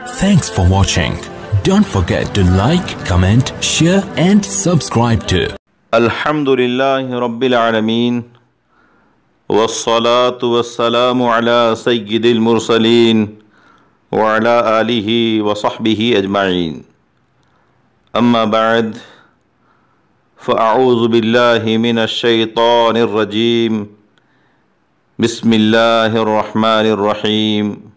Thanks for watching. Don't forget to like, comment, share and subscribe to Alhamdulillahi Rabbil Alameen Wassalatu wassalamu ala Sayyidil Mursaleen wa ala alihi wa sahbihi ajma'in. Amma ba'd, fa'a'udhu billahi minash shaytanir rajim. Bismillahir rahmanir rahim.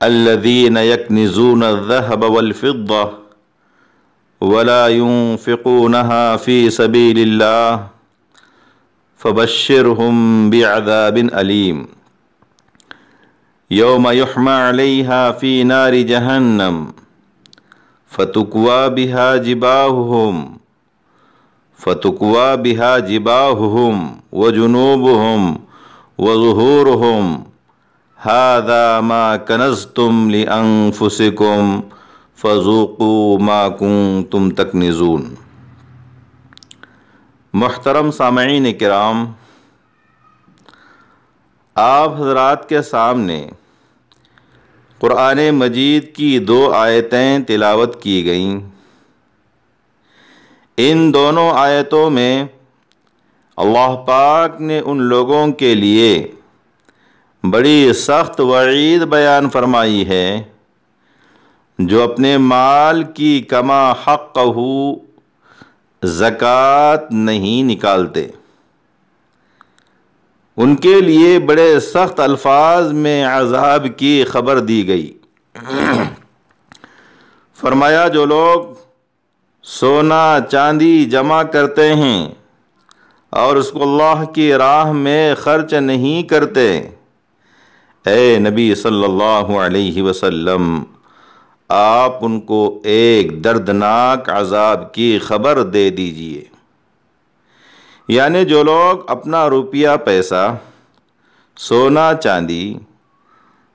الذين يكنزون الذهب والفضة ولا ينفقونها في سبيل الله فبشرهم بعذاب أليم يوم يحمى عليها في نار جهنم فتكوى بها جباههم وجنوبهم وظهورهم هذا ما كنزتم لأنفسكم فذوقوا ما كنتم تكنزون. محترم سامعین کرام، آپ حضرات کے سامنے قرآن مجید کی 2 آیتیں تلاوت کی گئیں. ان دونوں آیتوں میں اللہ پاک نے ان لوگوں کے لیے بڑی سخت وعید بیان فرمائی ہے جو اپنے مال کی کما حقہ زکوٰۃ نہیں نکالتے. ان کے لیے بڑے سخت الفاظ میں عذاب کی خبر دی گئی. فرمایا جو لوگ سونا چاندی جمع کرتے ہیں اور اس کو اللہ کی راہ میں خرچ نہیں کرتے، اے نبی صلی اللہ علیہ وسلم آپ ان کو ایک دردناک عذاب کی خبر دے دیجئے. یعنی جو لوگ اپنا روپیہ پیسہ سونا چاندی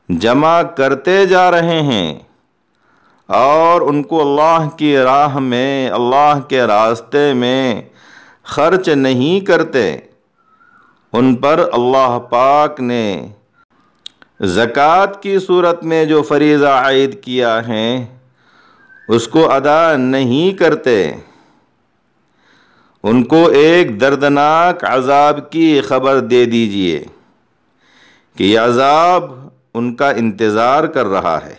جمع کرتے جا رہے ہیں اور ان کو اللہ کی راہ میں، اللہ کے راستے میں خرچ نہیں کرتے، ان پر اللہ پاک نے زکوٰۃ کی صورت میں جو فریضہ عائد کیا ہے اس کو ادا نہیں کرتے، ان کو ایک دردناک عذاب کی خبر دے دیجئے کہ یہ عذاب ان کا انتظار کر رہا ہے.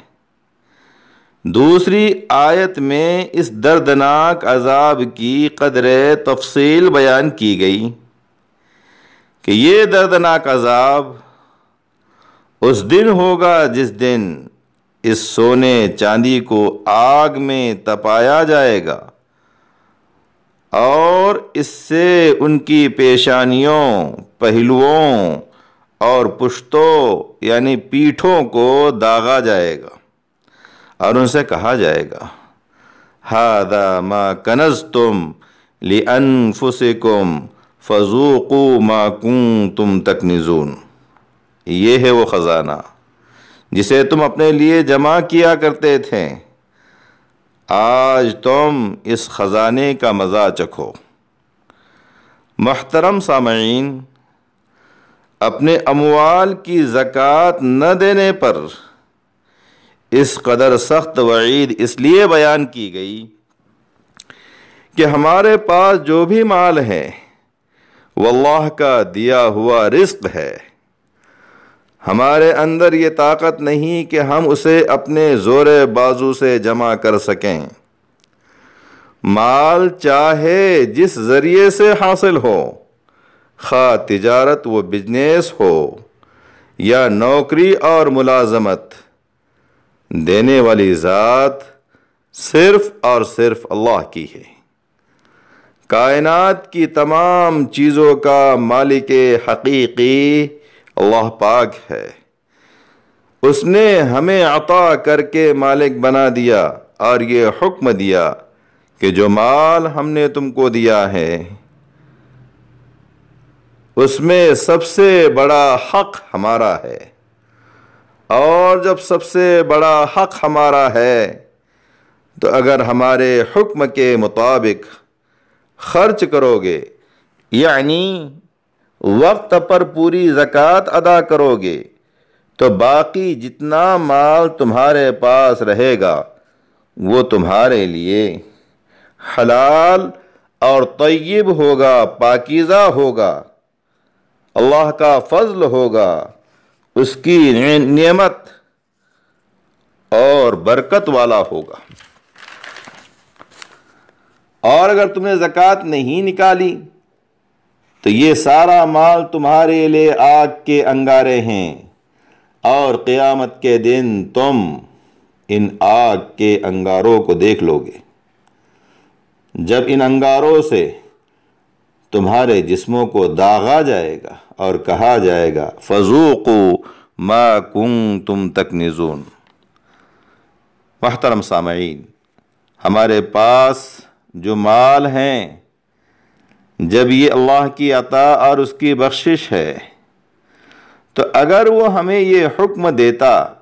دوسری آیت میں اس دردناک عذاب کی قدر تفصیل بیان کی گئی کہ یہ دردناک عذاب اس دن ہوگا جس دن اس سونے چاندی کو آگ میں تپایا جائے گا اور اس سے ان کی پیشانیوں، پہلوؤں اور پشتوں یعنی پیٹھوں کو داغا جائے گا اور ان سے کہا جائے گا ھذا ما کنزتم لانفسکم فذوقوا ما کنتم تکنزون. یہ ہے وہ خزانہ جسے تم اپنے لیے جمع کیا کرتے تھے، آج تم اس خزانے کا مزہ چکھو. محترم سامعین، اپنے اموال کی زکوٰۃ نہ دینے پر اس قدر سخت وعید اس لیے بیان کی گئی کہ ہمارے پاس جو بھی مال ہے وہ اللہ کا دیا ہوا رزق ہے. ہمارے اندر یہ طاقت نہیں کہ ہم اسے اپنے زور بازو سے جمع کر سکیں. مال چاہے جس ذریعے سے حاصل ہو، خواہ تجارت و بزنس ہو یا نوکری اور ملازمت، دینے والی ذات صرف اور صرف اللہ کی ہے. کائنات کی تمام چیزوں کا مالک حقیقی اللہ پاک ہے. اس نے ہمیں عطا کر کے مالک بنا دیا اور یہ حکم دیا کہ جو مال ہم نے تم کو دیا ہے اس میں سب سے بڑا حق ہمارا ہے، اور جب سب سے بڑا حق ہمارا ہے تو اگر ہمارے حکم کے مطابق خرچ کرو گے، یعنی وقت پر پوری زکوٰۃ ادا کرو گے، تو باقی جتنا مال تمہارے پاس رہے گا وہ تمہارے لیے حلال اور طیب ہوگا، پاکیزہ ہوگا، اللہ کا فضل ہوگا، اس کی نعمت اور برکت والا ہوگا۔ اور اگر تم نے زکوٰۃ نہیں نکالی تو یہ سارا مال تمہارے لیے آگ کے انگارے ہیں، اور قیامت کے دن تم ان آگ کے انگاروں کو دیکھ لو گے، جب ان انگاروں سے تمہارے جسموں کو داغا جائے گا اور کہا جائے گا فذوقوا ما کنتم تکنزون۔ محترم سامعین، ہمارے پاس جو مال ہیں، جب یہ اللہ کی عطا اور اس کی بخشش ہے، تو اگر وہ ہمیں یہ حکم دیتا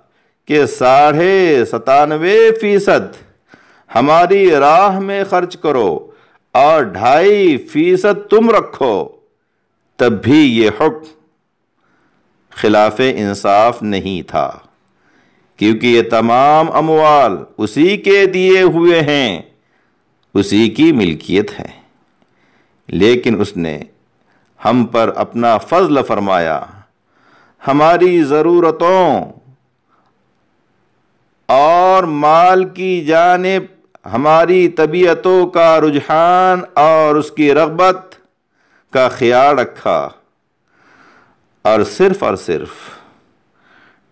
کہ 97.5% ہماری راہ میں خرچ کرو اور 2.5% تم رکھو، تب بھی یہ حکم خلاف انصاف نہیں تھا، کیونکہ یہ تمام اموال اسی کے دیے ہوئے ہیں، اسی کی ملکیت ہے۔ لیکن اس نے ہم پر اپنا فضل فرمایا، ہماری ضرورتوں اور مال کی جانب ہماری طبیعتوں کا رجحان اور اس کی رغبت کا خیال رکھا، اور صرف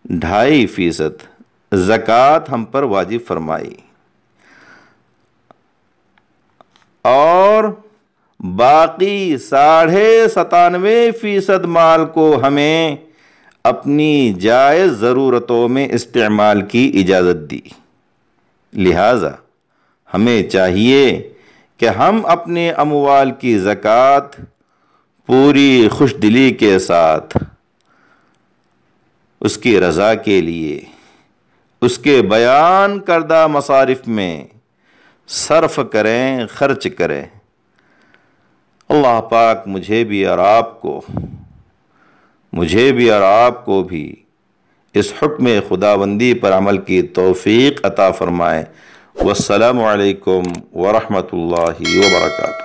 2.5% زکوٰۃ ہم پر واجب فرمائی، اور باقی 97.5% مال کو ہمیں اپنی جائز ضرورتوں میں استعمال کی اجازت دی۔ لہٰذا ہمیں چاہیے کہ ہم اپنے اموال کی زکوٰۃ پوری خوش دلی کے ساتھ اس کی رضا کے لیے اس کے بیان کردہ مصارف میں صرف کریں، خرچ کریں۔ اللہ پاک مجھے بھی اور آپ کو بھی اس حکم خداوندی پر عمل کی توفیق عطا فرمائے۔ والسلام علیکم ورحمۃ اللہ وبرکاتہ۔